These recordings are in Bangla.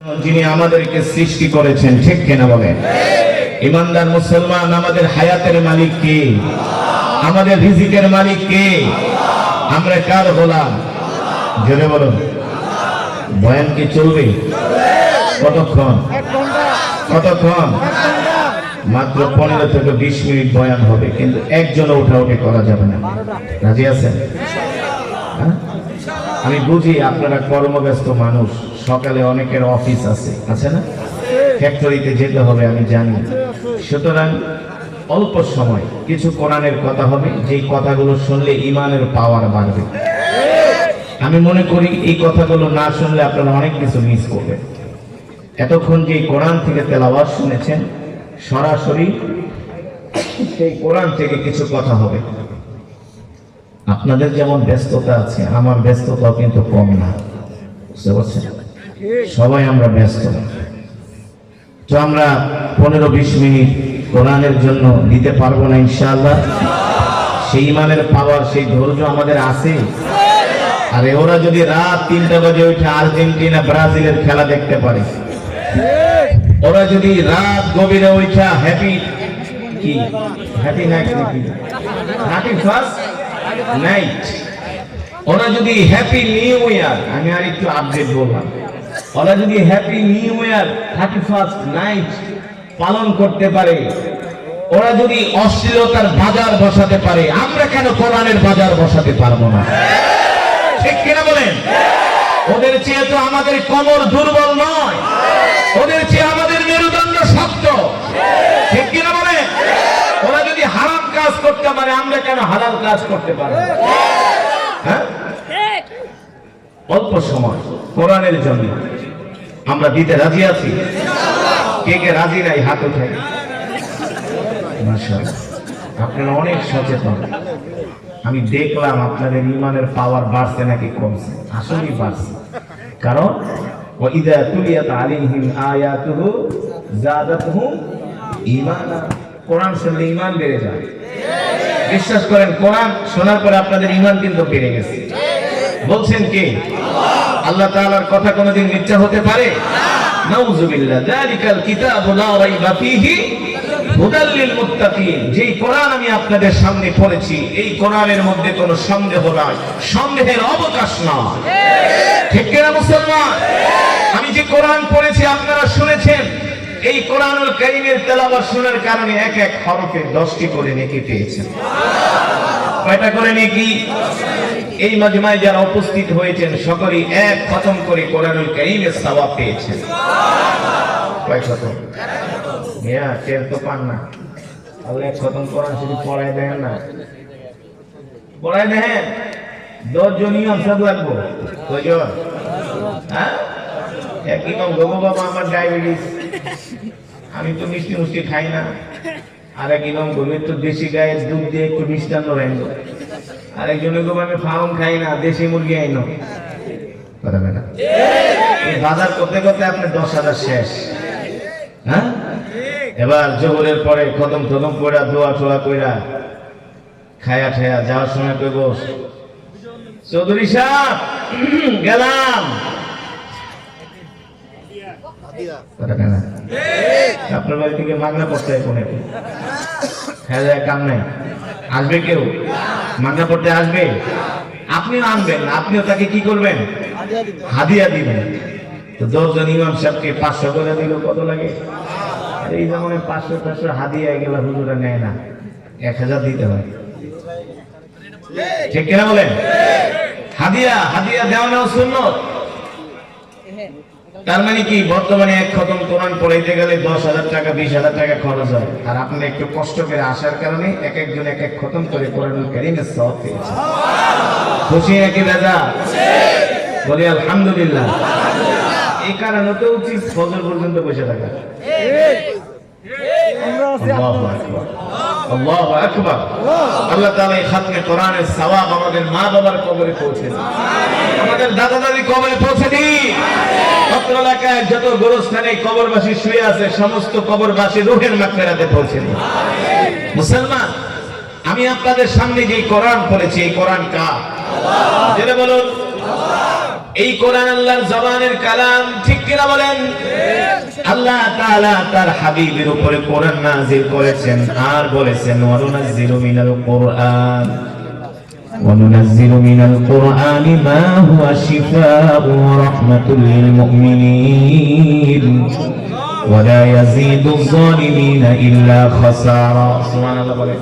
যিনি আমাদেরকে সৃষ্টি করেছেন, ঠিক কিনা বলেন? ইমানদার মুসলমান, আমাদের হায়াতের মালিক কে? আমাদের রিজিকের মালিক কে? আমরা কার গোলাম? জোরে বলুন। বয়ান কি চলবে? কতক্ষণ? কতক্ষণ? মাত্র 15 থেকে 20 মিনিট বয়ান হবে, কিন্তু একজনও উঠাউঠি করা যাবে না। রাজি আছেন? আমি বুঝি আপনারা কর্মব্যস্ত মানুষ, সকালে অনেকের অফিস আছে না, ফ্যাক্টরিতে যেতে হবে, আমি জানি। সুতরাং অল্প সময় কিছু কোরআনের কথা হবে, যেই কথাগুলো শুনলে ইমানের পাওয়ার বাড়বে। আমি মনে করি এই কথাগুলো না শুনলে আপনারা অনেক কিছু মিস করবেন। এতক্ষণ যে কোরআন থেকে তেলাওয়াত শুনেছেন, সরাসরি সেই কোরআন থেকে কিছু কথা হবে। আপনাদের যেমন ব্যস্ততা আছে, আমার ব্যস্ততাও কিন্তু কম না, বুঝতে পারছেন? সবাই আমরা ব্যস্ত। তো আমরা 15-20 মিনিট কোরআনের জন্য দিতে পারবো না ইনশাআল্লাহ? সেই ইমানের পাওয়ার, সেই ধৈর্য আমাদের আছে। আরে ওরা যদি রাত 3টা বাজে উঠে আর্জেন্টিনা ব্রাজিলের খেলা দেখতে পারে, ওরা যদি রাত গভীরে উঠা হ্যাপি নাইট নাকি 31st নাইট, ওরা যদি হ্যাপি নিউ ইয়ার, আমি আর একটু আপডেট বললাম, ওরা যদি happy new year 31st night পালন করতে পারে, ওরা যদি অশ্লীলতার বাজার বসাতে পারে, আমরা কেন কোরআনের বাজার বসাতে পারবো না? ঠিক কিনা বলেন? ওদের চেয়ে তো আমাদের কোমর দুর্বল নয়, ওদের চেয়ে আমাদের মেরুদণ্ড শক্ত, ঠিক কিনা বলেন? ওরা যদি হারাম কাজ করতে পারে, আমরা কেন হালাল কাজ করতে পারবো? হ্যাঁ, অল্প সময় কোরআনের জন্য আমরা দিতে রাজি আছি। কে কে রাজি নাই হাত উঠাই। মাশাআল্লাহ, আপনারা অনেক সচেতন। আমি দেখলাম আপনাদের ইমানের পাওয়ার বাড়ছে নাকি কমছে? আসলেই বাড়ছে। কারণ ওয়াইদা তুলিয়াত আলাইহিম আয়াতুহু যাদাতুহুম ঈমানা, কোরআন শুনলে ঈমান বেড়ে যায়। বিশ্বাস করেন, কোরআন শোনার পরে আপনাদের ঈমান কিন্তু বেড়ে গেছে। বলছেন কে? আল্লাহ তাআলার কথা কোনোদিন মিথ্যা হতে পারে? নাউযুবিল্লাহ। যালিকাল কিতাবু লা রাইবা ফীহি হুদাল লিল মুত্তাকিন। যেই কোরআন আমি আপনাদের সামনে পড়েছি, এই কোরআনের মধ্যে কোনো সন্দেহ নাই, সন্দেহের অবকাশ নাই। ঠিক কিনা মুসলমান? আমি যে কোরআন পড়েছি আপনারা শুনেছেন, এই কোরআনুল কারীমের তেলাওয়াত শোনার কারণে এক এক হরফে 10টি করে নেকি পেয়েছেন। কয়টা করে নেকি? এই মাজমায় যারা উপস্থিত হয়েছেন সকলেই এক খতম করে কোরআনুল কারীমের সওয়াব পেয়েছেন। কয় খতম? মিয়া টের তো পান না। আল্লাহ এক খতম কোরআন শরীফ পড়ায় দেন না, পড়ায় দেন। 10 জন ইমাম সাহেব লাগবো। কয়জন? হ্যাঁ, এক ইমাম গো বাবা, আমার ডায়াবেটিস, আমি তো মিষ্টি মুষ্টি খাই না। আরেক ইমাম গো তো দেশি গায়ের দুধ দিয়ে একটু মিষ্টান্ন রাখবো। আরেকজনে গো আমি ফার্ম খাই না, দেশি মুরগি আইনো। পারবে না। এই বাজার করতে করতে আপনি 10,000 শেষ। হ্যাঁ, এবার জোহরের পরে খতম কইরা দোয়া টোয়া কইরা খায়া ঠায়া যাওয়ার সময় কইব, চৌধুরী সাহেব গেলাম। আপনার বাড়ি থেকে মাগনা পড়তে কোনে খেলা কাম নাই, আসবে কেউ? মাগনা পড়তে আসবে? আপনিও আনবেন, আপনিও তাকে কি করবেন? হাদিয়া দিবেন। তো 10 জন ইমাম সাহেবকে 500 করে দিল, কত লাগে? এই যেমন 500 হাদিয়া গেল, হুজুরা নেয় না, 1000 দিতে হয়। ঠিক কিনা বলেন? হাদিয়া দেওয়া নেওয়া সুন্নত। তার মানে কি, বর্তমানে এক খতম কোরআন পড়াইতে গেলে 10,000 টাকা 20,000 টাকা খরচ হয়। আর আপনারা একটু কষ্ট করে আসার কারণে এক একজন এক এক খতম করে কোরআনুল কারীমের সওয়াব পেয়েছেন। খুশি নাকি দাদা? বলি আলহামদুলিল্লাহ। এই কারণে তো উচিত ফজর পর্যন্ত বসে থাকা। আল্লাহু আকবার, আল্লাহু আকবার। আল্লাহ তাআলা এই খাতমে কোরআনের সওয়াব আমাদের মা বাবার কবরে পৌঁছে দিন, আমাদের দাদা দাদির কবরে পৌঁছে দিন। অত্র এলাকায় যত গোরস্থানে কবরবাসী শুয়ে আছে, সমস্ত কবরবাসী রূহের মাগফিরাতে পৌঁছে দিন। মুসলমান, আমি আপনাদের সামনে যে কোরআন পড়েছি, এই কোরআন কার? আল্লাহ। জেনে বলুন, এই কোরআন আল্লাহর জবানের কালাম, ঠিক কিনা বলেন? আল্লাহ তাআলা তার হাবিবের উপরে কোরআন নাযিল করেছেন আর বলেছেন ওয়ানুনাজ্জিলু মিনাল কোরআন وننزل من القرآن ما هو شفاء ورحمة للمؤمنين ولا يزيد الظالمين إلا خسارا سبحان الله বলেন।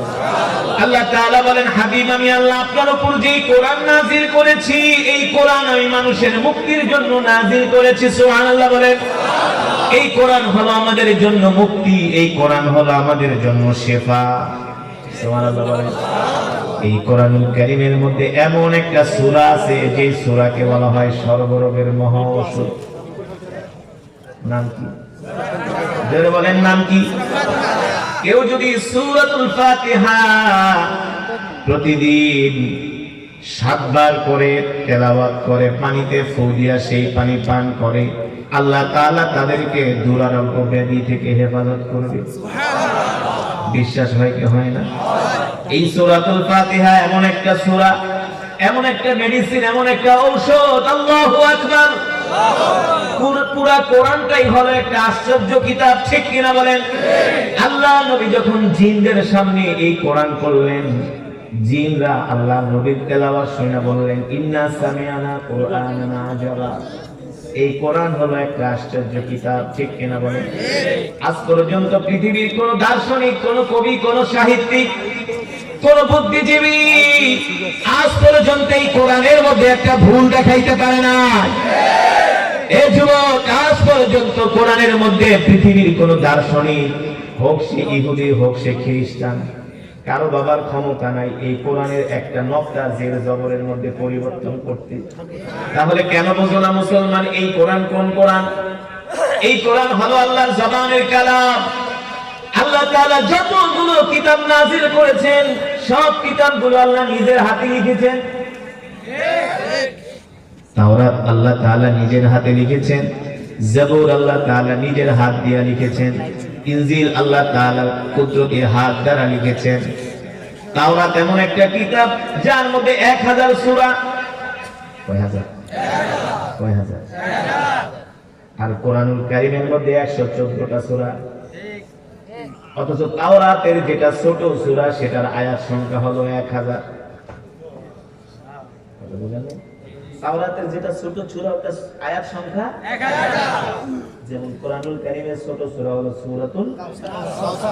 আল্লাহ তাআলা বলেন হাবিব আমি আল্লাহ আপনার উপর যে কোরআন নাযিল করেছি এই কোরআন আমি মানুষের মুক্তির জন্য নাযিল করেছি। সুবহানাল্লাহ বলেন। এই কোরআন হলো আমাদের জন্য মুক্তি, এই কোরআন হলো আমাদের জন্য শিফা। সুবহানাল্লাহ বলেন। এই কোরআনুল কারীমের মধ্যে এমন একটা সূরা আছে যে সূরাকে বলা হয় সর্বরোগের মহা ঔষধ। নাম কি? যারা বলেন নাম কি? কেউ যদি সূরাতুল ফাতিহা প্রতিদিন 7 বার করে তেলাওয়াত করে, পানিতে ফু দিয়া সেই পানি পান করে, আল্লাহ তাআলা তাদেরকে দুরারোগ্য ব্যাধি থেকে হেফাজত করবে। বিশ্বাস হয় কি হয় না? এই সূরাতুল ফাতিহা এমন একটা সূরা, এমন একটা মেডিসিন, এমন একটা ঔষধ। আল্লাহু আকবার। পুরো কোরআনটাই হলো একটা আশ্চর্য কিতাব, ঠিক কিনা বলেন? আল্লাহ নবী যখন জিনদের সামনে এই কোরআন পড়লেন, জিনরা আল্লাহ নবীর তেলাওয়াত শুনে বললেন ইন্না সামিআনা কুরআনান আজাবা। এই কোরআন হলো একটা আশ্চর্য কিতাব, ঠিক কিনা বলেন? আজ পর্যন্ত পৃথিবীর কোন দার্শনিক, কোন কবি, কোন সাহিত্যিক, কোন বুদ্ধিজীবী আজ পর্যন্ত এই কোরআনের মধ্যে একটা ভুল দেখাইতে পারে না। এই যুবক, আজ পর্যন্ত কোরআনের মধ্যে পৃথিবীর কোন দার্শনিক হোক সে ইহুদি হোক সে খ্রিস্টান, কারো বাবার ক্ষমতা নাই এই কোরআনের একটা নকতা জের জবরের মধ্যে পরিবর্তন করতে। তাহলে কেন বুঝো না মুসলমান এই কোরআন কোন কোরআন? এই কোরআন হলো আল্লাহর জবানের কালাম। আল্লাহ তাআলা যতগুলো কিতাব নাযিল করেছেন সব কিতাবগুলো আল্লাহ নিজের হাতে লিখেছেন। তাওরাত আল্লাহ তাআলা নিজের হাতে লিখেছেন, জবুর আল্লাহ তাআলা নিজের হাত দিয়ে লিখেছেন, ইনজিল আল্লাহ তাআলা কুদরতের হাত দ্বারা লিখেছেন। তাওরাত এমন একটা কিতাব যার মধ্যে 1000 সূরা। কয় হাজার? আর কোরআনুল কারীমের মধ্যে 114টা সূরা। অথচ তাওরাতের যেটা ছোট সূরা সেটার আয়াত সংখ্যা হলো 1000। তাওরাতের যেটা ছোট সূরা ওটার আয়াত সংখ্যা 1000। যেমন কোরআনুল কারীমের ছোট সূরা হলো সূরাতুল কাউসার।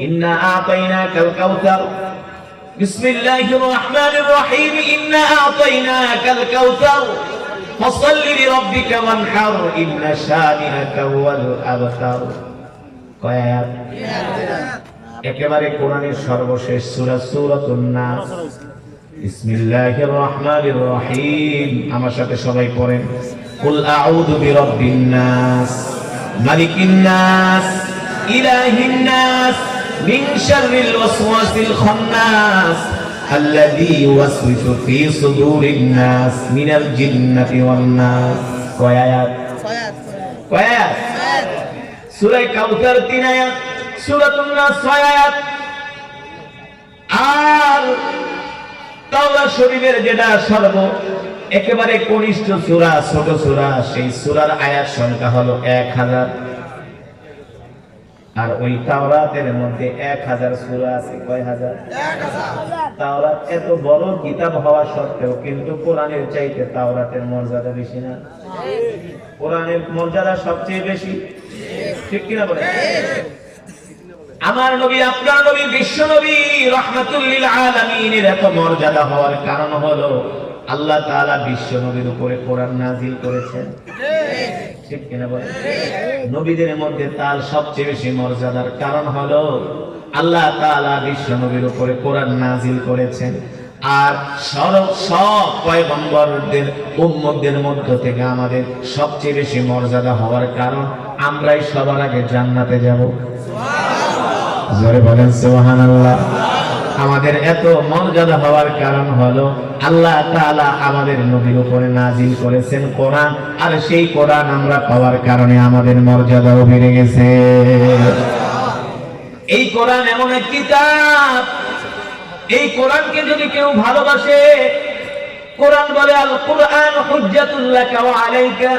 ইন্না আতাইনাকাল কাউসার। বিসমিল্লাহির রহমানির রহিম। ইন্না আতাইনাকাল কাউসার ফাসাল্লি লিরাব্বিকা ওয়ানহার ইন্না শানিআকা হুয়াল আবতার। কয় আয়াত? একেবারে কোরআনের সর্বশেষ সূরা সূরাতুন নাস। বিসমিল্লাহির রহমানির রহিম। আমার সাথে সবাই পড়েন কুল আউযু বিরাব্বিন নাস মালিকিন নাস ইলাহিন নাস মিন শাররিল ওয়াসওয়াসিল খান্নাস আল্লাযী ইউওয়াসওয়িসু ফী সুদুরিন নাস মিনাল জিন্নাতি ওয়ান নাস। কয় আয়াত? কয় আয়াত? সূরা কাউসার 3 আয়াত, সূরাতুন নাস 6 আয়াত। আর তাওরাত শরীফের যেটা একেবারে কনিষ্ঠ সূরা, ছোট সূরা, সেই সূরার আয়াত সংখ্যা হলো 1000। আর ওই তাওরাতের মধ্যে 1000 সূরা আছে। কয় হাজার? 1000। তাওরাত এত বড় কিতাব হওয়া সত্ত্বেও কিন্তু কোরআনের চাইতে তাওরাতের মর্যাদা বেশি না? কোরআনের মর্যাদা সবচেয়ে বেশি, ঠিক কিনা বলেন? আমার নবী, আপনার নবী, বিশ্ব নবী রাহমাতুল লিল আলামিনের এত মর্যাদা হওয়ার কারণ হলো আল্লাহ তাআলা বিশ্ব নবীর উপরে কোরআন নাযিল করেছেন, ঠিক কিনা বলেন? নবীদের মধ্যে তার সবচেয়ে বেশি মর্যাদার কারণ হলো আল্লাহ তাআলা বিশ্ব নবীর উপরে কোরআন নাযিল করেছেন। আর সব পয়গম্বরদের উম্মতদের মধ্য থেকে আমাদের সবচেয়ে বেশি মর্যাদা হওয়ার কারণ আমরাই সবার আগে জান্নাতে যাব। জোরে বলেন সুবহানাল্লাহ। আমাদের এত মর্যাদা হওয়ার কারণ হলো আল্লাহ তাআলা আমাদের নবীর উপরে নাযিল করেছেন কোরআন, আর সেই কোরআন আমরা পাওয়ার কারণে আমাদের মর্যাদাও বেড়ে গেছে। এই কোরআন এমন এক কিতাব, এই কোরআনকে যদি কেউ ভালোবাসে কোরআন বলে আল কুরআন হুজ্জাতুল লাকা ওয়া আলাইকা।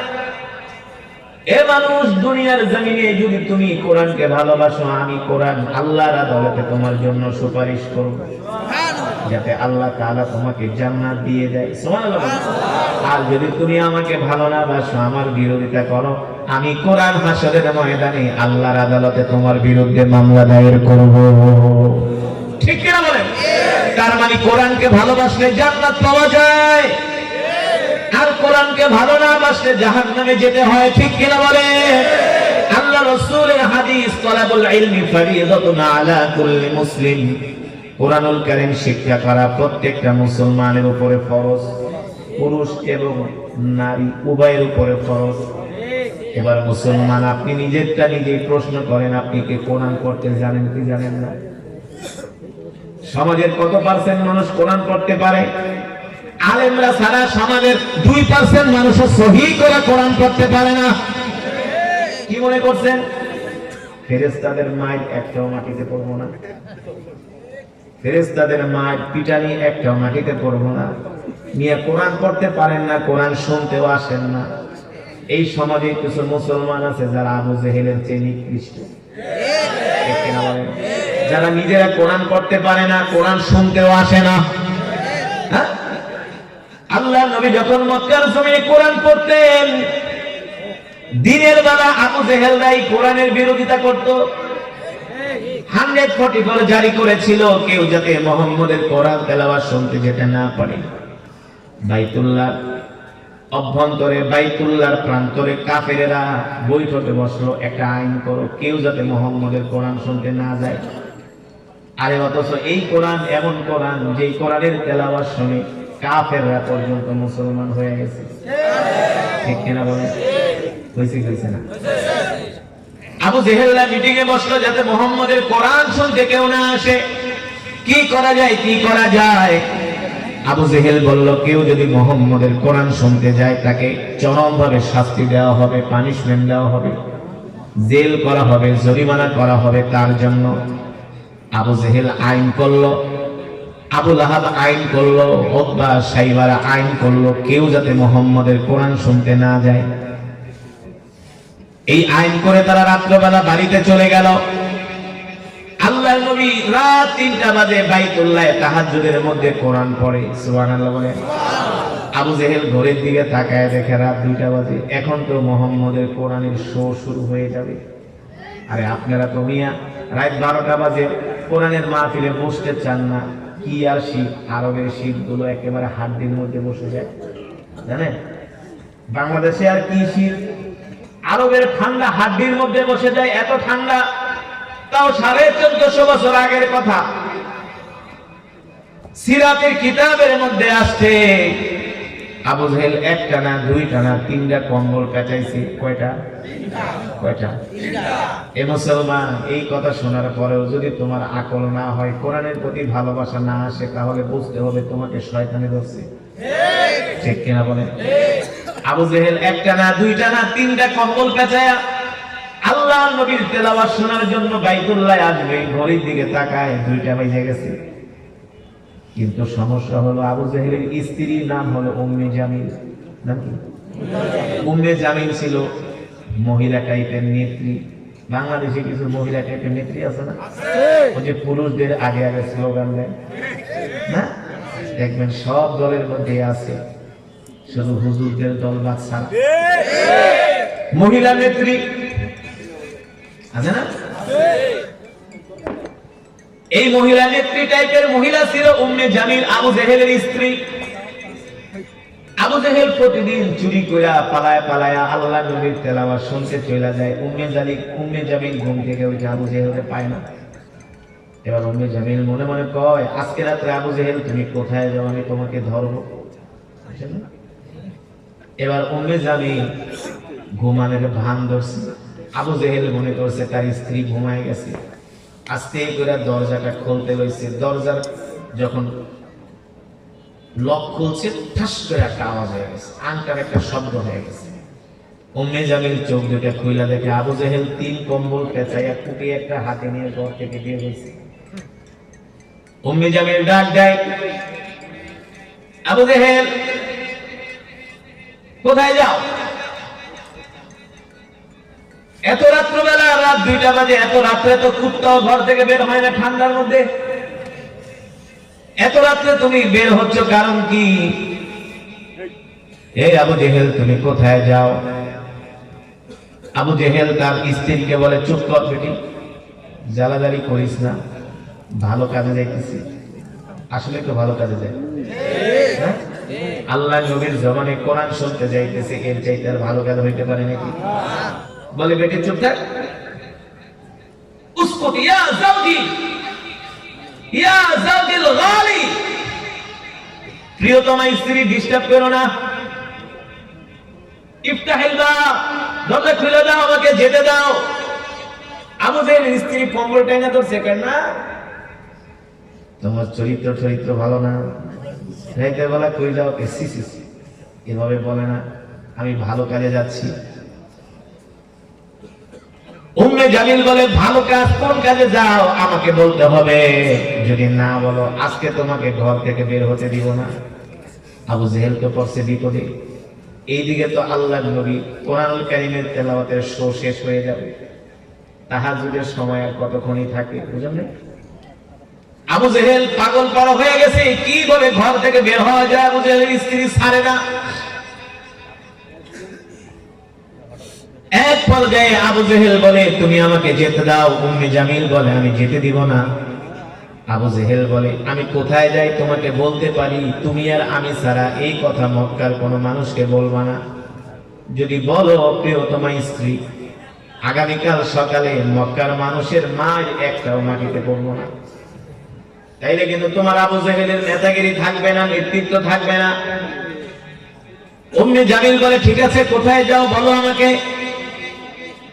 এ মানুষ, দুনিয়ার জমিনে যদি তুমি কোরআনকে ভালোবাসো, আমি কোরআন আল্লাহর আদালতে তোমার জন্য সুপারিশ করব, যাতে আল্লাহ তাআলা তোমাকে জান্নাত দিয়ে দেয়। সুবহানাল্লাহ। আর যদি তুমি আমাকে ভালো না বাসো, আমার বিরোধিতা করো, আমি কোরআন হাসরের ময়দানে আল্লাহর আদালতে তোমার বিরুদ্ধে মামলা দায়ের করব। ঠিক কিনা বলেন? তার মানে কোরআনকে ভালোবাসলে জান্নাত পাওয়া যায়, আর কোরআনকে ভালো না বাসলে জাহান্নামে যেতে হয়। ঠিক কিনা বলেন? আল্লাহ রাসূলের হাদিস, তালাবুল ইলমি ফরিযাতুন আলা কুল্লি মুসলিম। কোরআনুল কারীম শিক্ষা করা প্রত্যেকটা মুসলমানের উপরে ফরজ, পুরুষ এবং নারী উভয়ের উপরে ফরজ। এবার মুসলমান, আপনি নিজেরটা নিজেই প্রশ্ন করেন, আপনি কি কোরআন পড়তে জানেন কি জানেন না? সমাজের কত পার্সেন্ট মানুষ কোরআন পড়তে পারে? আলেমরা সারা সমাজের 2% মানুষও সহিহ করে কোরআন পড়তে পারে না। কি মনে করছেন ফেরেশতাদের মাইর একটাও মাটিতে পড়বো না? ফেরেশতাদের মাইর পিটানি একটাও মাটিতে পড়বো না? নিয়ে কোরআন পড়তে পারেন না, কোরআন শুনতেও আসেন না। এই সমাজে কিছু মুসলমান আছে যারা আবু জেহেলের চেয়ে নিকৃষ্ট, যারা নিজেরা কোরআন পড়তে পারে না, কোরআন শুনতেও আসে না। হ্যাঁ, আল্লাহ নবী যখন মক্কার জমিনে কোরআন পড়তেন, দিনের বেলা আবু জেহেলরাই কোরআনের বিরোধিতা করত। 144 জারি করেছিল, কেউ যাতে মুহাম্মদের কোরআন তেলাওয়াত শুনতে যেতে না পারে। বাইতুল্লাহ অভ্যন্তরে, বাইতুল্লাহর প্রান্তরে কাফেরেরা বৈঠকে বসলো, একটা আইন করো, কেউ যাতে মুহাম্মদের কোরআন শুনতে না যায়। আরে অথচ এই কোরআন এমন কোরআন, যেই কোরআনের তেলাওয়াত শুনে কাফেররা পর্যন্ত মুসলমান হয়ে গেছে। ঠিক কিনা বলেন? হয়েছে না? আবু জেহেলরা মিটিং এ বসলো যাতে মুহাম্মদের কোরআন শুনতে কেউ না আসে। কি করা যায়, কি করা যায়? আবু জেহেল বলল, কেউ যদি মুহাম্মদের কোরআন শুনতে যায়, তাকে চরমভাবে শাস্তি দেওয়া হবে, পানিশমেন্ট দেওয়া হবে, জেল করা হবে, জরিমানা করা হবে তার জন্য। আবু জেহেল আইন করলো, আবু লাহাব আইন করলো, উতবা সাইবারা আইন করলো, কেউ যাতে মুহাম্মদের কোরআন শুনতে না যায়। এই আইন করে তারা রাত্রবেলা বাড়িতে চলে গেল। আল্লাহর নবী রাত 3টা বাজে বাইতুল্লাহে তাহাজ্জুদের মধ্যে কোরআন পড়ে। সুবহানাল্লাহ বলে। আবু জেহেল ঘড়ির দিকে তাকায়, দেখে রাত 2টা বাজে, এখন তো মুহাম্মদের কোরআনের শো শুরু হয়ে যাবে। আরে আপনারা তো মিয়া রাত 12টা বাজে কোরআনের মাহফিলে বসতে চান না। কি আর শীত, আরবের শীতগুলো একেবারে হাড্ডির মধ্যে বসে যায়, জানেন? বাংলাদেশে আর কি শীত, আরবের ঠান্ডা হাড্ডির মধ্যে বসে যায়। এত ঠান্ডা, তাও 1450 বছর আগের কথা। সিরাতের কিতাবের মধ্যে আসছে, আবু জেহেল 1টা না 2টা না 3টা কম্বল পেঁচাইছে। কয়টা? এ মুসলমান, এই কথা শোনার পরেও যদি তোমার আকল না হয়, কোরআনের প্রতি ভালোবাসা না আসে, তাহলে বুঝতে হবে তোমাকে শয়তানে ধরছে। ঠিক কিনা বলে? আবু জেহেল 1টা না 2টা না 3টা কম্বল পেঁচায়া আল্লাহর নবীর তেলাওয়াত শোনার জন্য বাইতুল্লাহে আসবে, ঘড়ির দিকে তাকায় 2টা বেজে গেছে। কিন্তু সমস্যা হলো, আবু জেহেলের স্ত্রীর নাম হলো উম্মে জামিল। নাম কি? উম্মে জামিল ছিল মহিলা টাইপের নেত্রী। বাংলাদেশে কিছু মহিলা টাইপের নেত্রী আছে না? ওই যে পুরুষদের আগে আগে স্লোগান দেয় না, দেখবেন সব দলের মধ্যে আছে, শুধু হুজুরদের দল বাদ ছাড়া। মহিলা নেত্রী আছে না? এই মহিলা নেত্রী টাইপের মহিলা ছিল উম্মে জামিল, আবু জেহেলের স্ত্রী। আবু জেহেল প্রতিদিন চুরি কইরা পালায় পালায়া আল্লাহর নবীর তেলাওয়াত শুনতে চলে যায়। উম্মে জামিল ঘুম থেকে উঠে আবু জেহেলকে পায় না। এবার উম্মে জামিল মনে মনে কয়, আজকে রাতে আবু জেহেল তুমি কোথায় যাও, আমি তোমাকে ধরবো। এবার উম্মে জামিল ঘুমানোর ভান ধরছে। আবু জেহেল মনে করছে তার স্ত্রী ঘুমায় গেছে, আস্তে করে দরজাটা খুলতে হয়েছে। দরজার যখন লক খুলছে, ঠাস করে একটা আওয়াজ হয়ে গেছে, আংটার একটা শব্দ হয়ে গেছে। উম্মে জামিল চোখ দুটা খুইলা দেখে আবু জেহেল 3 কম্বল পেঁচাইয়া কুপিয়ে একটা হাতে নিয়ে ঘর থেকে দিয়ে গেছে। উম্মে জামিল ডাক দেয়, আবু জেহেল কোথায় যাও? এত রাত্রবেলা, রাত 2টা বাজে, এত রাত্রে তো কুত্তাও ঘর থেকে বের হয় না ঠান্ডার মধ্যে। এত রাত্রে তুমি বের হচ্ছ কারণ কি? এই আবু জেহেল তুমি কোথায় যাও? আবু জেহেল তার স্ত্রীকে বলে, চুপ কর বেটি, জ্বালাজালি করিস না, ভালো কাজে যাইতেছি। আসলে তো ভালো কাজে যায়, আল্লাহ নবীর জমানে কোরআন শুনতে যাইতেছে, এর চাইতে আর ভালো কাজ হইতে পারে নাকি? বলে, বেটি চুপ থাক। উসকুত ইয়া যাওজি, ইয়া যাওজিল গালি, প্রিয়তমা স্ত্রী ডিস্টার্ব করো না। ইফতাহিল বাব, দরজা খুলে দাও, আমাকে যেতে দাও। আবু জেহেলের স্ত্রী কম্বল টাইনা ধরছে, কেন না তোমার চরিত্র ভালো না, রাইতের বেলা কই যাও? এভাবে বলে না, আমি ভালো কাজে যাচ্ছি। উম্মে জামিল বলে, ভালো কাজ কোন কাজে যাও আমাকে বলতে হবে, যদি না বলো আজকে তোমাকে ঘর থেকে বের হতে দিব না। আবু জেহেলকে পড়ছে বিপদে। এইদিকে তো আল্লাহর নবী কোরআনুল কারীমের তেলাওয়াতের শো শেষ হয়ে যাবে, তাহাজ্জুদের সময় আর কতক্ষণই থাকে, বুঝলেন? আবু জেহেল পাগল পাড়া হয়ে গেছে, কি বলে ঘর থেকে বের হওয়া যায়? আবু জেহেলের স্ত্রী ছাড়ে না। এক পর্যায়ে আবু জেহেল বলে, তুমি আমাকে যেতে দাও। উম্মে জামিল বলে, আমি যেতে দিব না। আবু জেহেল বলে, আমি কোথায় যাই তোমাকে বলতে পারি, তুমি আর আমি ছাড়া এই কথা মক্কার কোনো মানুষকে বলবা না। যদি বলো প্রিয়তমা স্ত্রী, আগামীকাল সকালে মক্কার মানুষের মার একটাও মাটিতে পড়বো না। তাইলে কিন্তু তোমার আবু জেহেলের নেতাগিরি থাকবে না, নেতৃত্ব থাকবে না। উম্মে জামিল বলে, ঠিক আছে কোথায় যাও বলো আমাকে।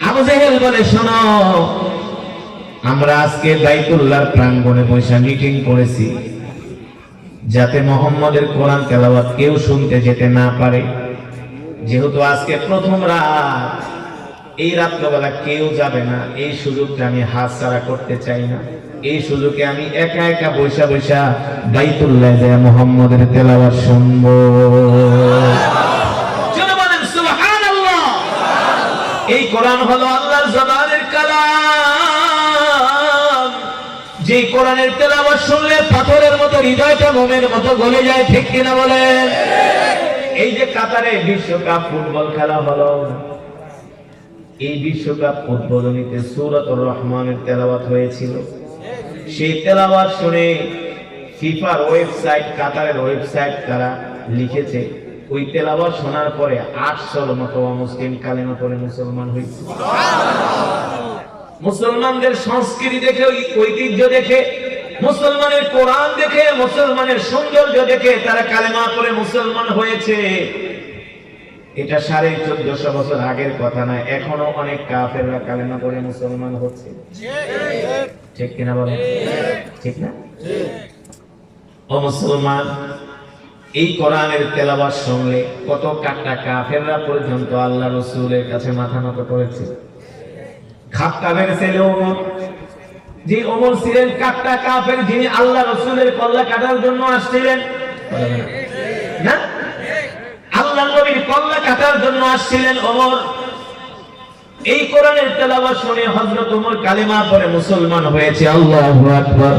আবু জেহেল বলে, শোনো, আমরা আজকে বাইতুল্লাহর প্রাঙ্গণে বসে মিটিং করেছি, যাতে মুহাম্মদের কোরআন তেলাওয়াত কেউ শুনতে যেতে না পারে। যেহেতু আজকে প্রথম রাত, এই রাত্রবেলা কেউ যাবে না, এই সুযোগটা আমি হাতছাড়া করতে চাই না। এই সুযোগে আমি একা একা বৈশা বৈশা বাইতুল্লাহ যায় মুহাম্মদের তেলাওয়াত শুনবো। সুবহানাল্লাহ। এই কোরআন হলো আল্লাহর জবানের কালাম। যে কোরআনের তেলাওয়াত শুনলে পাথরের মতো হৃদয়টা মোমের মতো গলে যায়, ঠিক কিনা বলেন? এই যে কাতারে বিশ্বকাপ ফুটবল খেলা হলো, এই বিশ্বকাপ উদ্বোধনীতে সূরাতুর রহমানের তেলাওয়াত হয়েছিল। সেই তেলাওয়াত শুনে ফিফার ওয়েবসাইট, কাতারের ওয়েবসাইট তারা লিখেছে, ওই তেলাওয়াত শোনার পরে 800 মতো মুসলিম কালেমা পড়ে মুসলমান হয়েছে। মুসলমানদের সংস্কৃতি দেখে, ঐতিহ্য দেখে, মুসলমানের কোরআন দেখে, মুসলমানের সৌন্দর্য দেখে তারা কালেমা পড়ে মুসলমান হয়েছে। এটা 1450 বছর আগের কথা না, এখনো অনেক কাফেররা কালেমা পড়ে মুসলমান হচ্ছে, ঠিক কিনা বলেন? ঠিক না? ও মুসলমান, এই কোরআনের তেলাওয়াত শুনলে কত কাটা কাফেররা পর্যন্ত আল্লাহ রাসূলের কাছে মাথা নত করেছে। খাত্তাবের ছেলে ওমর, যে ওমর ছিলেন কাটা কাফের, যিনি আল্লাহ রাসূলের কল্লা কাটার জন্য আসছিলেন না, আল্লাহ নবীর কল্লা কাটার জন্য আসছিলেন ওমর। এই কোরআনের তেলাওয়াত শুনে হযরত ওমর কালেমা পড়ে মুসলমান হয়েছে। আল্লাহু আকবার,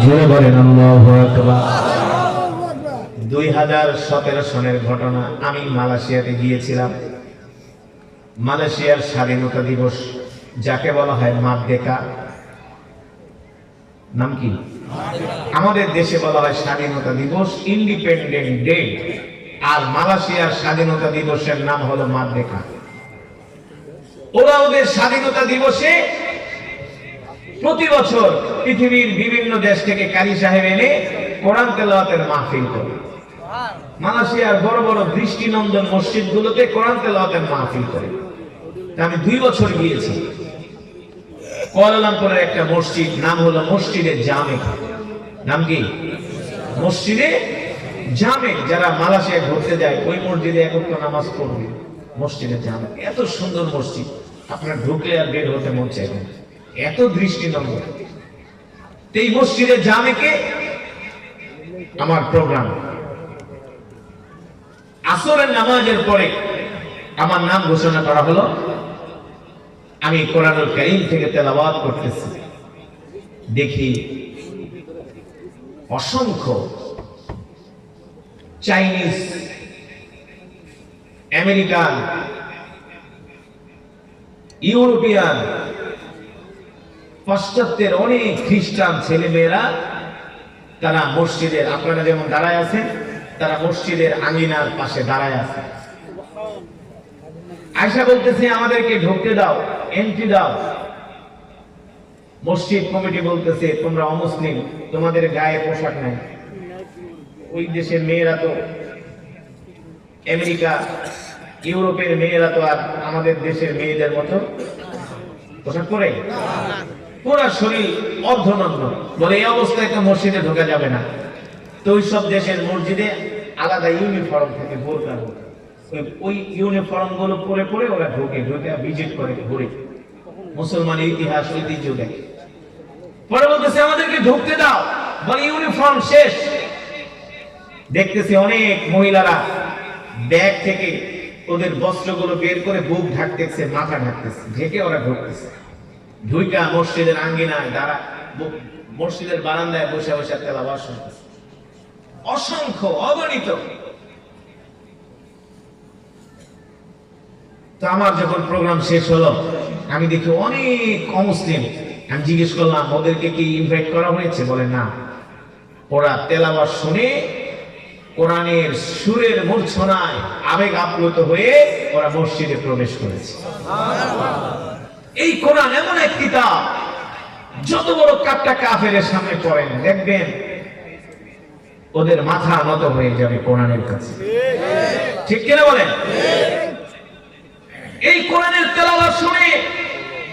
জোরে বলেন আল্লাহু আকবার। 2017 সনের ঘটনা, আমি মালয়েশিয়াতে গিয়েছিলাম। মালয়েশিয়ার স্বাধীনতা দিবস, যাকে বলা হয় মার্দেকা, নাম কি? আমাদের দেশে বলা হয় স্বাধীনতা দিবস, ইন্ডিপেন্ডেন্ট ডে, আর মালয়েশিয়ার স্বাধীনতা দিবসের নাম হলো মার্দেকা। ওরা ওদের স্বাধীনতা দিবসে প্রতি বছর পৃথিবীর বিভিন্ন দেশ থেকে কারি সাহেব এনে কোরআন তেলাওয়াতের মাহফিল করে। মালয়েশিয়ার বড় বড় দৃষ্টিনন্দন মসজিদগুলোতে কোরআন তেলাওয়াতের মাহফিল করে। আমি 2 বছর গিয়েছি। কুয়ালালামপুরের একটা মসজিদ, নাম হলো মসজিদে জামে। নাম কি? মসজিদে জামে। যারা মালয়েশিয়া ঘুরতে যায় ওই মসজিদে একত্র নামাজ পড়বে, মসজিদে জামে। এত সুন্দর মসজিদ, আপনার ঢুকলে আর বের হতে মন চাইবে না, এত দৃষ্টিনন্দন। এই মসজিদে জামেকে আমার প্রোগ্রাম, আসরের নামাজের পরে আমার নাম ঘোষণা করা হলো। আমি কোরআনুল কারীম থেকে তেলাওয়াত করতেছি, দেখি অসংখ্য চাইনিজ, আমেরিকান, ইউরোপিয়ান, পাশ্চাত্যের অনেক খ্রিস্টান ছেলেমেয়েরা তারা মসজিদের, আপনারা যেমন দাঁড়ায় আছেন, তারা মসজিদের আঙিনার পাশে দাঁড়ায় আছে। আয়েশা বলতেছে আমাদেরকে ঢুকতে দাও, এন্ট্রি দাও। মসজিদ কমিটি বলতেছে তোমরা অমুসলিম, তোমাদের গায়ে পোশাক নাই। ওই দেশের মেয়েরা তো, আমেরিকা ইউরোপের মেয়েরা তো আর আমাদের দেশের মেয়েদের মতো পোশাক পরে, পুরা শরীর অর্ধনগ্ন। বলে এই অবস্থায় একটা মসজিদে ঢোকা যাবে না। তো ওই সব দেশের মসজিদে আলাদা ইউনিফর্ম থাকে, বোরকা, ওই ইউনিফর্ম গুলো পরে পরে ওরা ঢোকে, ঢোকে ভিজিট করে, ঘুরে মুসলমানের ইতিহাস ঐতিহ্য দেখে। পরে বলতেছে আমাদেরকে ঢুকতে দাও, বলে ইউনিফর্ম শেষ। দেখতেছে অনেক মহিলারা ব্যাগ থেকে ওদের বস্ত্রগুলো বের করে বুক ঢাকতেছে, মাথা ঢাকতেছে, ঢেকে ওরা ঢুকতেছে। ঢুইকা মসজিদের আঙ্গিনায় দাঁড়া, মসজিদের বারান্দায় বসে বসে তেলাওয়াত শুনতেছে, অসংখ্য, অগণিত। তো আমার যখন প্রোগ্রাম শেষ হলো, আমি দেখি অনেক অমুসলিম। আমি জিজ্ঞেস করলাম ওদেরকে কি ইনভাইট করা হয়েছে? বলে না, ওরা তেলাওয়াত শুনে কোরআনের সুরের মূর্ছনায় আবেগ আপ্লুত হয়ে ওরা মসজিদে প্রবেশ করেছে। এই কোরআন এমন এক কিতাব, যত বড় কাটটা কাফেরের সামনে পড়েন দেখবেন ওদের মাথা নত হয়ে যাবে কোরআনের কাছে। ঠিক কিনা বলেন? এই কোরআনের তেলাওয়াত শুনে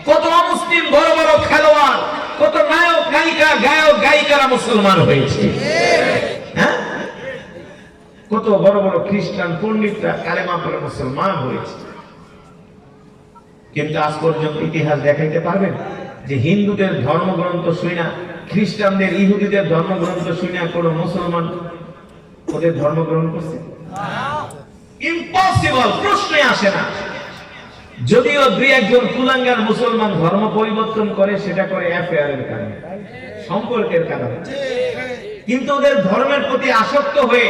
কত অমুসলিম বড় বড় খেলোয়াড়, কত নায়ক নায়িকা, গায়ক গায়িকারা মুসলমান হয়েছে। হ্যাঁ, কত বড় বড় খ্রিস্টান পণ্ডিতরা কালেমা পড়ে মুসলমান হয়েছে। কিন্তু আজ পর্যন্ত ইতিহাস দেখাইতে পারবেন যে হিন্দুদের ধর্মগ্রন্থ শুনা, খ্রিস্টানদের, ইহুদিদের ধর্মগ্রন্থ শুনা কোন মুসলমান ওদের ধর্ম গ্রহণ করছে? ইম্পসিবল, প্রশ্নে আসে না। যদিও দুই একজন কুলাঙ্গার মুসলমান ধর্ম পরিবর্তন করে, সেটা করে অ্যাফেয়ারের কারণে, সম্পর্কের কারণে। কিন্তু ওদের ধর্মের প্রতি আসক্ত হয়ে,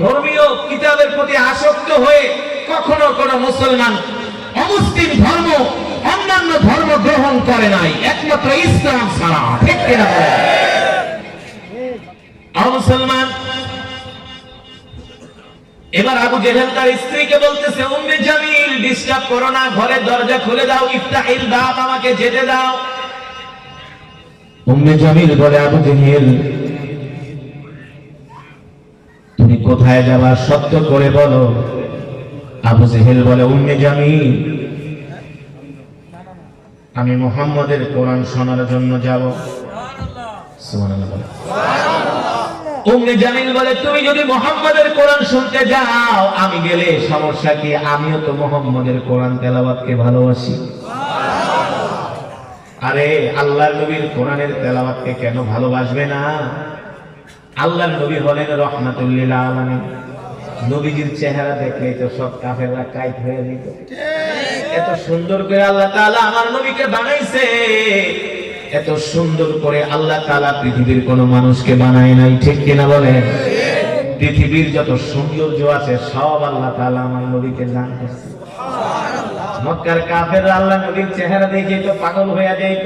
ধর্মীয় কিতাবের প্রতি আসক্ত হয়ে কখনো কোনো মুসলমান অমুসলিম ধর্ম, অন্যান্য ধর্ম গ্রহণ করে নাই, একমাত্র ইসলাম ছাড়া। ঠিক কিনা বলেন? মুসলমান এবার আবু জেহেল তার স্ত্রীকে বলতেছে, উম্মে জামিল ডিস্টার্ব করো না, ঘরের দরজা খুলে দাও, ইফতাহিল বাব, আমাকে যেতে দাও। উম্মে জামিল বলে, আবু জেহেল তুমি কোথায় যাবা, সত্য করে বলো। আবু জেহেল বলে, উম্মে জামিল আমি মুহাম্মদের কোরআন শোনার জন্য যাব। সুবহানাল্লাহ বলে। উম্মে জামিল বলে, তুমি যদি মুহাম্মদের কোরআন শুনতে যাও, আমি গেলে সমস্যা কি? আমিও তো মুহাম্মদের কোরআন তেলাওয়াতকে ভালোবাসি। আরে আল্লাহর নবীর কোরআনের তেলাওয়াতকে কেন ভালোবাসবে না? আল্লাহর নবী হলেন রাহমাতুল লিল আলামিন। নবীজির চেহারা দেখলেই তো সব কাফেররা কাইট হয়ে যেত। এত সুন্দর করে আল্লাহ তাআলা আমার নবীকে বানাইছে, এত সুন্দর করে আল্লাহ তাআলা পৃথিবীর কোন মানুষকে বানায় নাই। ঠিক কিনা বলেন? পৃথিবীর যত সৌন্দর্য আছে সব আল্লাহ তাআলা আমার নবীকে দান করেছে। সুবহানাল্লাহ। মক্কার কাফেররা আল্লাহ নবীর চেহারা দেখে তো পাগল হয়ে যেত।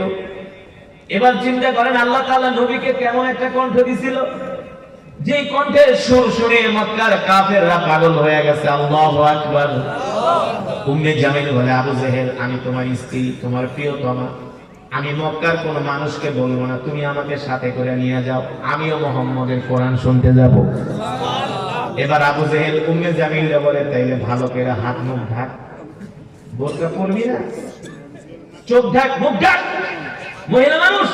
এবার চিন্তা করেন আল্লাহ তাআলা নবীকে কেমন একটা কণ্ঠ দিছিল, যে কণ্ঠের সুর শুনে মক্কার কাফেররা পাগল হয়ে গেছে। আল্লাহু আকবার। উম্মে জামিল বলে, আবু জেহেল আমি তোমার স্ত্রী, তোমার প্রিয়তমা, আমি মক্কার কোন মানুষকে বলবো না, তুমি আমাকে সাথে করে নিয়ে যাও, আমিও মুহাম্মদের কোরআন শুনতে যাব। এবার আবু জেহেল উম্মে জামিলকে বলে, তাইলে ভালো করে হাত মুখ ঢাক, বোরকা পরবি না, চোখ ঢাক, মুখ ঢাক, মহিলা মানুষ,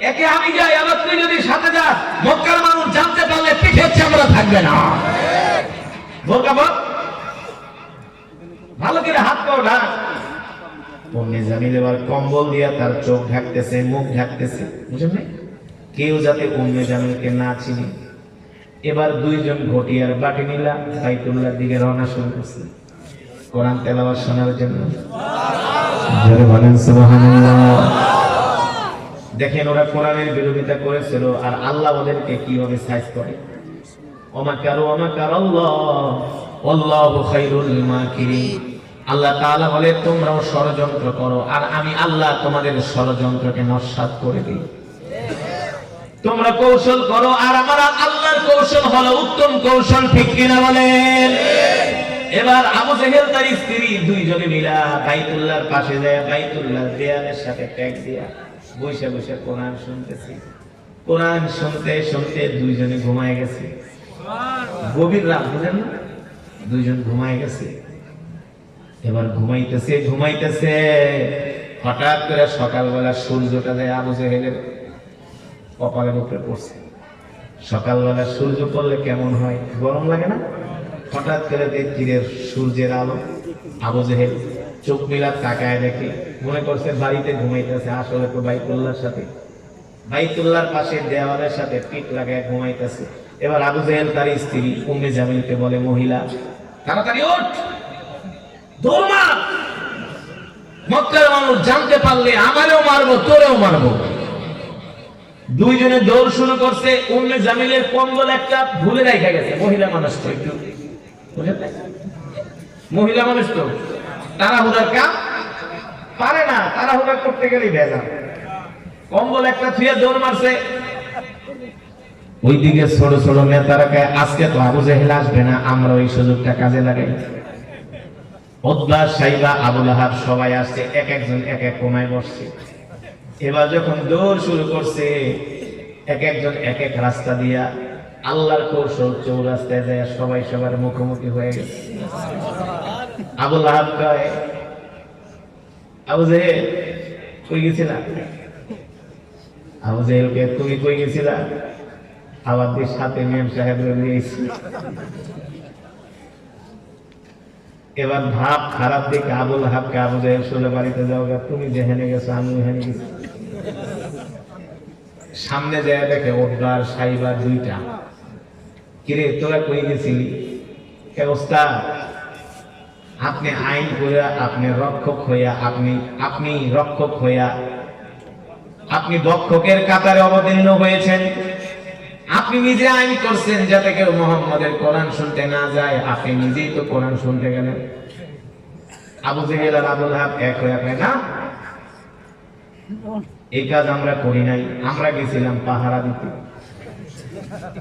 একে আমি যাই, আবার তুই যদি সাথে যাস মক্কার মানুষ জানতে পারলে পিঠের চামড়া থাকবে না। বোরকা পর, ভালো করে হাত পাও ঢাক। উম্মে জামিল এবার কম্বল দিয়া তার চোখ ঢাকতেছে, মুখ ঢাকতেছে, বুঝলেন? কেউ যাতে উম্মে জামিলকে না চিনে। এবার দুইজন ঘটিয়ার বাটি নিলা বাইতুল্লাহর দিকে রওনা শুরু করছে কোরআন তেলাওয়াত শোনার জন্য। জোরে বলেন সুবহানাল্লাহ। দেখেন ওরা কোরআনের বিরোধিতা করেছিল আর আল্লাহ ওদেরকে কিভাবে সাইজ করে। ওমাকারু ওমাকারাল্লাহ ওয়াল্লাহু খায়রুল মাকিরিন। আল্লাহ তাআলা বলে তোমরাও ষড়যন্ত্র করো আর আমি আল্লাহ তোমাদের ষড়যন্ত্রকে নস্যাৎ করে দিই। তোমরা কৌশল করো আর আমার আল্লাহর কৌশল হলো উত্তম কৌশল, ঠিক কিনা বলেন? এবার আবু জেহেল তার স্ত্রী দুইজনে মিলা বাইতুল্লাহর পাশে যায়, বাইতুল্লাহর দেয়ালের সাথে ট্যাগ দিয়া বসে বসে কোরআন শুনতেছি। কোরআন শুনতে শুনতে দুইজনে ঘুমায় গেছে। গভীর রাত, বুঝেন না, দুইজন ঘুমায় গেছে। এবার ঘুমাইতেছে ঘুমাইতেছে হঠাৎ করে সকালবেলা সূর্যটা যায় আবু জেহেলের কপালের উপরে পড়ছে। সকালবেলা সূর্য পড়লে কেমন হয়, গরম লাগে না? হঠাৎ করে দেখছিলেন সূর্যের আলো। আবু জেহেল চোখ মিলা তাকায় দেখে, মনে করছে বাড়িতে ঘুমাইতেছে, আসলে তো বাইতুল্লাহর সাথে, বাইতুল্লাহর পাশে দেওয়ালের সাথে পিঠ লাগায় ঘুমাইতেছে। এবার আবু জেহেল তার স্ত্রী উম্মে জামিলকে বলে, মহিলা তাড়াতাড়ি ওঠ, দৌড় মার, মক্কার মানুষ জানতে পারলে আমারেও মারবো তোরেও মারবো। দুইজনে দৌড় শুরু করছে। উম্মে জামিলের কম্বল একটা ভুলে রেখে গেছে। মহিলা মানুষ তো একটু মহিলা মানুষ তো তাড়াহুড়ার কাম পারে না, তাড়াহুড়া করতে গেলেই ভেজা। কম্বল একটা থুয়ে দৌড় মারছে। ওইদিকে ছোট ছোট নেতারা কে আজকে তো আবু জেহেল আসবে না, আমরা ওই সুযোগটা কাজে লাগাই। উতবা, সাইবা, আবু লাহাব সবাই আসছে, এক একজন এক এক কোনায় বসছে। এবার যখন দৌড় শুরু করছে, এক একজন এক এক রাস্তা দিয়া আল্লাহর কৌশল চৌরাস্তায় যায় সবাই সবার মুখোমুখি হয়ে গেছে। আবু লাহাব কয়, আবু জেহেল কই গেছিলা? আবু জেহেলকে, তুমি কই গেছিলা? আমাদের সাথে মেম সাহেব নিয়েছি। এবার ভাব খারাপ দেখে আবু লাহাবকে আবু জেহেল সোজা বাড়িতে যাও, তুমি যেখানে গেছো আমি ওখানে গেছি। সামনে যায় দেখে ওটবার সাইবা দুইটা। কিরে তোরা কই গেছিলি? ওস্তাদ, আপনি আইন কইরা, আপনি রক্ষক হইয়া, আপনি রক্ষক হইয়া আপনি দক্ষকের কাতারে অবতীর্ণ হয়েছেন। আপনি নিজে আইন করছেন যাতে কেউ মুহাম্মদের কোরআন শুনতে না যায়, আপনি নিজেই তো কোরআন শুনতে গেলেন। আবু জেহেল আর আবু লাহাব এক হয়ে কয়, না এই কাজ আমরা করি নাই, আমরা গেছিলাম পাহারা দিতে।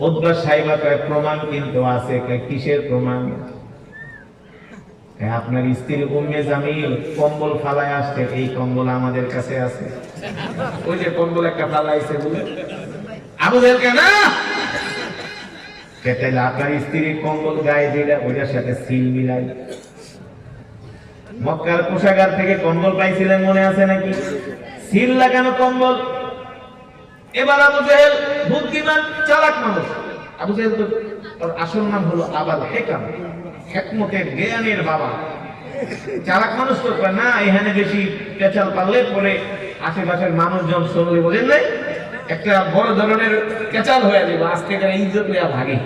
উতবা সাইবা কয়, প্রমাণ কিন্তু আছে। কিসের প্রমাণ? আপনার স্ত্রী উম্মে জামিল কম্বল ফালায় আসছে, এই কম্বল আমাদের কাছে আছে। ওই যে কম্বল একটা ফালাইছে বলে। আবু জেহেল কে, না তাইলে আপনার স্ত্রীর কম্বল গায়ে যেটা ওইটার সাথে সিল মিলাই। মক্কার কোষাগার থেকে কম্বল পাইছিলেন মনে আছে নাকি? সিল লাগানো কম্বল। এবার আবু জেহেল বুদ্ধিমান চালাক মানুষ। আবু জেহেল তো আসল নাম হলো আবাল হেকাম, হিকমতের জ্ঞানের বাবা। চালাক মানুষ তো না, এখানে বেশি পেঁচাল পারলে পরে আশেপাশের মানুষজন শুনলে বলেন নাই একটা বড় ধরনের কেচাল হয়ে যাবে, আজ থেকে ইজ্জত নেওয়া ভাগে।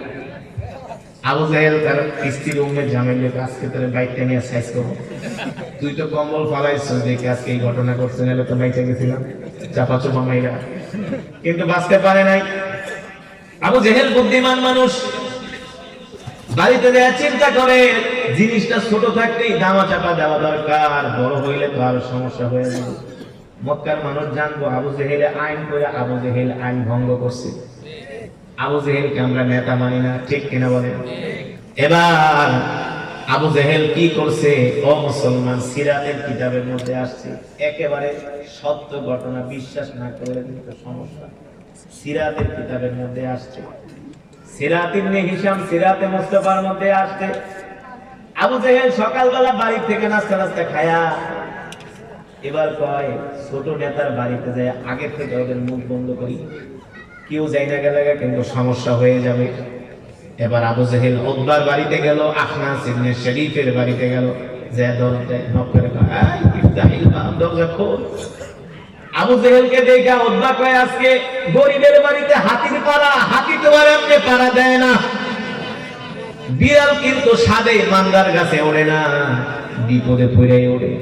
আবু জেহেল তার স্ত্রীর উম্মে জামিলকে, আজকে তোর বাইকটা নিয়ে সাইজ করবো, তুই তো কম্বল ফালাইছ দেখে আজকে এই ঘটনা করছে, নাহলে তো বাইকে গেছিলাম চাপা চোপা মাইরা, কিন্তু বাঁচতে পারে নাই। আবু জেহেল বুদ্ধিমান মানুষ, বাড়িতে দেয়া চিন্তা করে জিনিসটা ছোট থাকতেই দামা চাপা দেওয়া দরকার, বড় হইলে তো আরো সমস্যা হয়ে যাবে। মক্কার মানুষ জানবো আবু জেহেল আইন করে, আবু জেহেল আইন ভঙ্গ করছে। আবু জেহেলকে আমরা নেতা মানি না, ঠিক কিনা বলেন? এবার আবু জেহেল কি করছে? ও মুসলমান, সিরাতের কিতাবের মধ্যে আসছে, একেবারে সত্য ঘটনা, বিশ্বাস না করলে কিন্তু সমস্যা। সিরাতের কিতাবের মধ্যে আসছে, সিরাত ইবনে হিশাম সিরাতে মুস্তাফার মধ্যে আসছে। আবু জেহেল সকালবেলা বাড়ি থেকে নাস্তা নাস্তা খায়া এবার কয় ছোট নেতার বাড়িতে যায় আগে থেকে ওদের মুখ বন্ধ করি, কেউ যাই না গেলে কিন্তু সমস্যা হয়ে যাবে। এবার আবু জেহেল উতবার বাড়িতে গেল, আখনাস ইবনে শরীফের বাড়িতে গেল, যে দরজায় নক করে কয়, এই ইফতাহিল বাব, দরজা খোল। আবু জেহেলকে দেখা উদ্বা কয় আজকে গরিবের বাড়িতে হাতির পাড়া, হাতি তো আর এমনি পাড়া দেয় না। বিড়াল কিন্তু সাদে মান্দার গাছে ওড়ে না, বিপদে পড়ে ওড়ে,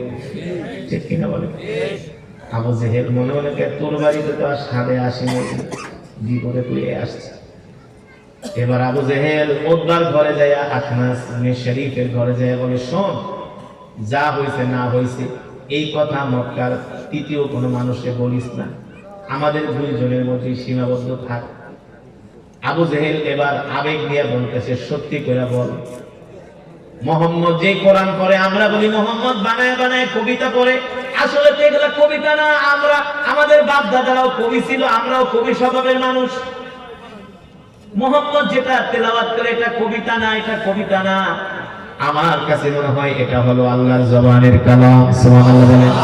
ঠিক কিনা বলে? আবু জেহেল মনে মনে তোর বাড়িতে তো আর সাদে আসেনি, বিপদে পড়ে আসছে। এবার আবু জেহেল উদ্বার ঘরে যায়, আখনাস ইবনে শরীফের ঘরে যায়, বলে শোন, যা হয়েছে না হয়েছে এই কথা মক্কার তৃতীয় কোনো মানুষকে বলিস না, আমাদের দুইজনের মধ্যে সীমাবদ্ধ থাক। আবু জেহেল এবার আবেগ নিয়ে বলতেছে, সত্যি করে বল, মোহাম্মদ যে কোরআন পড়ে আমরা বলি মোহাম্মদ বানায় বানায় কবিতা পড়ে, আসলে তো এগুলা কবিতা না, আমরা আমাদের বাপ দাদারাও কবি ছিল, আমরাও কবি স্বভাবের মানুষ। মোহাম্মদ যেটা তেলাওয়াত করে এটা কবিতা না, এটা কবিতা না, আমার কাছে মনে হয় এটা হলো আল্লাহর জবানের কালাম। সুবহানাল্লাহ বলেন।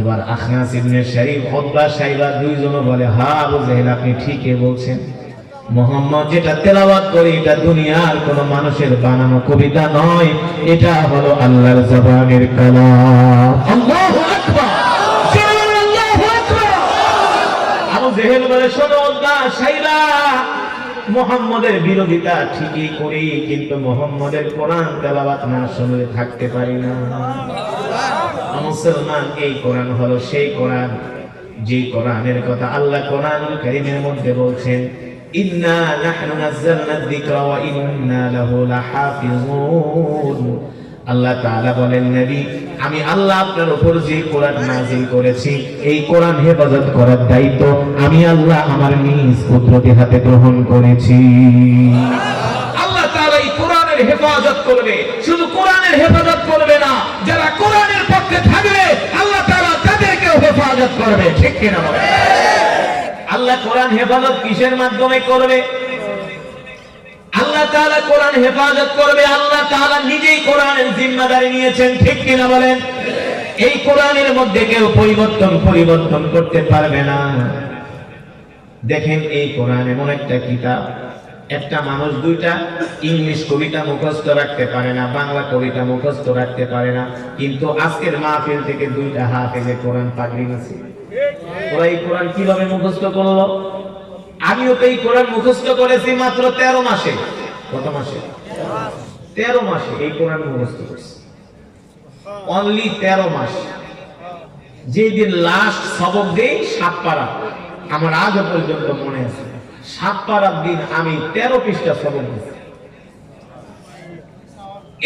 এবার আখনাস ইবনে শরীফ, উতবা, শাইবা দুইজনও বলে, হ্যাঁ আবু জেহেল আপনি ঠিকই বলছেন, মোহাম্মদ যেটা তেলাওয়াত করে এটা দুনিয়ার কোন মানুষের বানানো কবিতা নয়, এটা হলো আল্লাহর জবানের কালাম। আল্লাহু আকবার, আল্লাহু আকবার। আবু জেহেল বলে, শোনো উতবা, শাইবা, মুহাম্মদের বিরোধিতা ঠিকই করি, কিন্তু মুহাম্মদের কোরআন তেলাওয়াত না শুনলে থাকতে পারি না। মুসলমান, এই কোরআন হলো সেই কোরআন যে কোরআনের কথা আল্লাহ কোরআনুল কারীমের মধ্যে বলছেন, ইন্না নাহনু নাযালনাদ যিকরা ওয়া ইন্না লাহু লাহাফিজুন। আল্লাহ তাআলা বলেন, নবী আমি আল্লাহ আপনার উপর যে কোরআন নাযিল করেছি এই কোরআন হেফাজত করার দায়িত্ব আমি আল্লাহ আমার নিজ কুদরতি হাতে গ্রহণ করেছি। আল্লাহ তাআলা এই কোরআনের হেফাজত করবে, শুধু কোরআনের হেফাজত করবে না, যারা কোরআনের পক্ষে থাকবে আল্লাহ তাআলা তাদেরকেও হেফাজত করবে, ঠিক কি না বলেন? আল্লাহ কোরআন হেফাজত কিসের মাধ্যমে করবে? আল্লাহ তাআলা কোরআন হেফাজত করবে, আল্লাহ তাআলা নিজেই কোরআনের জিম্মাদারি নিয়েছেন, ঠিক কি না বলেন? এই কোরআনের মধ্যে কেউ পরিবর্তন করতে পারবে না। দেখেন এই কোরআন এমন একটা কিতাব, একটা মানুষ দুইটা ইংলিশ কবিতা মুখস্থ রাখতে পারে না, বাংলা কবিতা মুখস্থ রাখতে পারে না, কিন্তু আজকের মাহফিল থেকে দুইটা হাফেজে কোরআন পাগড়ি নিয়েছে। ওরা এই কোরআন কিভাবে মুখস্থ করলো? আমিও তো এই কোরআন মুখস্থ করেছি মাত্র 13 মাসে। কত মাসে? 13 মাসে এই কোরআন মুখস্থ করেছি, অনলি 13 মাস। যেদিন লাস্ট সবক দেই সাতপাড়া, আমার আজও পর্যন্ত মনে আছে, সাতপাড়ার দিন আমি 13 পৃষ্ঠা সবক দিয়েছি।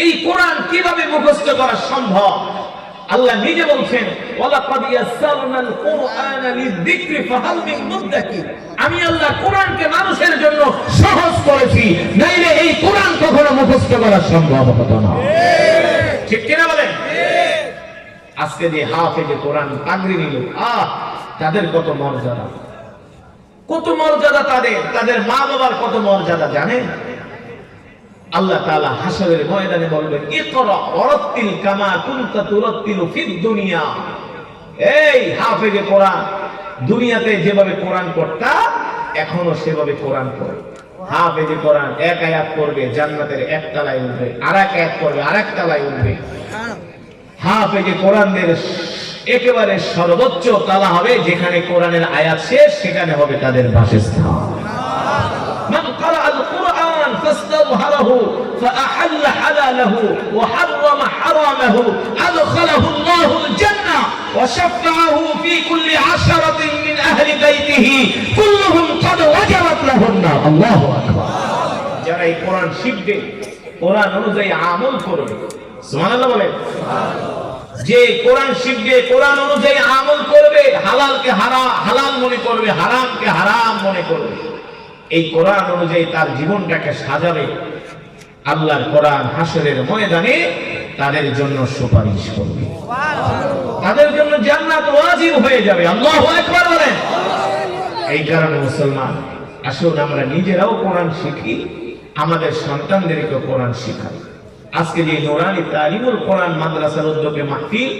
এই কোরআন কিভাবে মুখস্থ করা সম্ভব? আল্লাহ নিজে বলছেন, ওয়ালাকাদ ইয়াসসারনাল কুরআনা লিযিকরি ফাহাল মিন মুদ্দাকির। আমি আল্লাহ কোরআনকে মানুষের জন্য সহজ করেছি, নাইলে এই কোরআন কখনো মুখস্থ করা সম্ভব হতো না, ঠিক কি না বলেন? আজকে যে হাফেজে কোরআন পাগড়ি নিল, তাদের কত মর্যাদা, কত মর্যাদা, তাদের মা বাবার কত মর্যাদা জানেন? আল্লাহ তাআলা হাসরের ময়দানে বলবেন, ইকরা ওয়ারাত্তিল কামা কুনতা তুরাত্তিলু ফিদ দুনিয়া। এই হাফেজে কোরআন, দুনিয়াতে যেভাবে কোরআন পড়তা এখনো সেভাবে কোরআন পড়ে। হাফেজে কোরআন এক আয়াত পড়বে জান্নাতের এক তলায় উঠবে, আরেক আয়াত পড়বে আরেক তলায় উঠবে। হাফেজে কোরআনের একেবারে সর্বোচ্চ তালা হবে, যেখানে কোরআনের আয়াত শেষ সেখানে হবে তাদের বাসস্থান। মান ক্বারাআল কুরআন ফাস্তাযহারাহু ফাআহাল্লা হালালাহু ওয়া হাররামা হারামাহু আদখালাহু আল্লাহুল জান্নাহ ওয়া শাফাআহু ফি কুল্লি আশরাতিন মিন আহলি বাইতিহি কুল্লুহুম ক্বাদ ওয়াজাবাত লাহুন নার। আল্লাহু আকবার। যারা এই কোরআন শিখবে, কোরআন অনুযায়ী আমল করবে, সুবহানাল্লাহ বলেন। যে কোরআন শিখবে, কোরআন অনুযায়ী আমল করবে, হালালকে হালাল মনে করবে, হারামকে হারাম মনে করবে, এই কোরআন অনুযায়ী তার জীবনটাকে সাজাবে, আল্লাহর কোরআন হাসরের ময়দানে তাদের জন্য সুপারিশ করবে, তাদের জন্য জান্নাত ওয়াজিব হয়ে যাবে। আল্লাহু আকবার বলেন। এই কারণে মুসলমান, আসুন আমরা নিজেরাও কোরআন শিখি, আমাদের সন্তানদেরকে কোরআন শিখাই। আজকে যে নুরানি তালিমুল কোরআন মাদ্রাসার উদ্যোগে মাহফিল,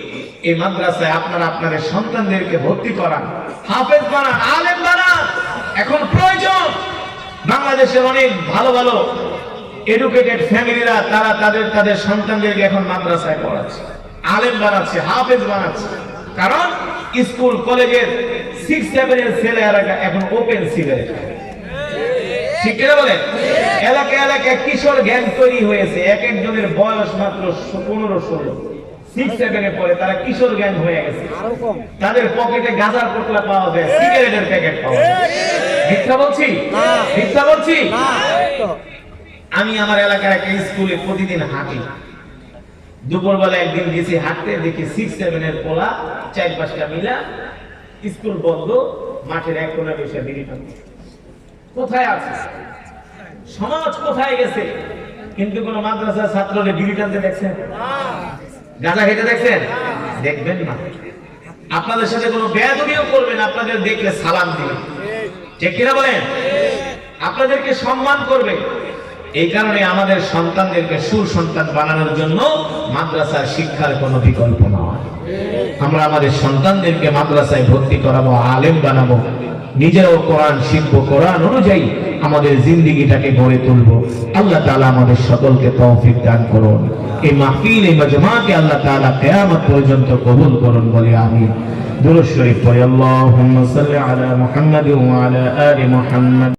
এই মাদ্রাসায় আপনারা আপনাদের সন্তানদেরকে ভর্তি করান, হাফেজ বানান, আলেম বানান। এখন প্রয়োজন, বাংলাদেশের অনেক ভালো ভালো এডুকেটেড ফ্যামিলিরা তারা তাদের সন্তানদেরকে এখন মাদ্রাসায় পড়াচ্ছে, আলেম বানাচ্ছে, হাফেজ বানাচ্ছে। কারণ স্কুল কলেজের 6-7 এর ছেলেরা এখন ওপেন সিগারেট, ঠিক কিনা বলেন? এলাকা এলাকায় কিশোর গ্যাং তৈরি হয়েছে, এক একজনের বয়স মাত্র 15-16, 6-7 এ পড়ে, তারা কিশোর গ্যাং হয়ে গেছে। তাদের পকেটে গাঁজার পোটলা পাওয়া যায়, সিগারেটের প্যাকেট পাওয়া যায়। মিথ্যা বলছি? মিথ্যা বলছি? আমি আমার এলাকার একটা স্কুলে প্রতিদিন হাঁটি। দুপুরবেলা একদিন গেছি হাঁটতে, দেখি 6-7 এর পোলা 4-5টা মিলা, স্কুল বন্ধ, মাঠের এক কোণে বসে বিড়ি টানছে। কোথায় আছে সমাজ, কোথায় গেছে? কিন্তু কোন মাদ্রাসার ছাত্রকে বিড়ি টানতে দেখছেন? গাঁজা খেতে দেখছেন? দেখবেন না। আপনাদের সাথে কোনো বেয়াদবিও করবেন, আপনাদের দেখলে সালাম দিবেন, ঠিক কিনা বলেন? আপনাদেরকে সম্মান করবে। এই কারণে আমাদের সন্তানদেরকে সুসন্তান বানানোর জন্য মাদ্রাসার শিক্ষার কোনো বিকল্প নয়। আমরা আমাদের সন্তানদেরকে মাদ্রাসায় ভর্তি করাবো, আলেম বানাবো, নিজেরাও কোরআন শিখবো, কোরআন অনুযায়ী আমাদের জিন্দেগিটাকে গড়ে তুলবো। আল্লাহ তাআলা আমাদের সকলকে তৌফিক দান করুন। এই মাহফিল, এই মাজমাকে আল্লাহ তাআলা কিয়ামত পর্যন্ত কবুল করুন বলে আমিন। দুরূদ শরীফ পড়ি। আল্লাহুম্মা সাল্লি আলা মুহাম্মাদ ওয়া আলা আলি মুহাম্মাদ।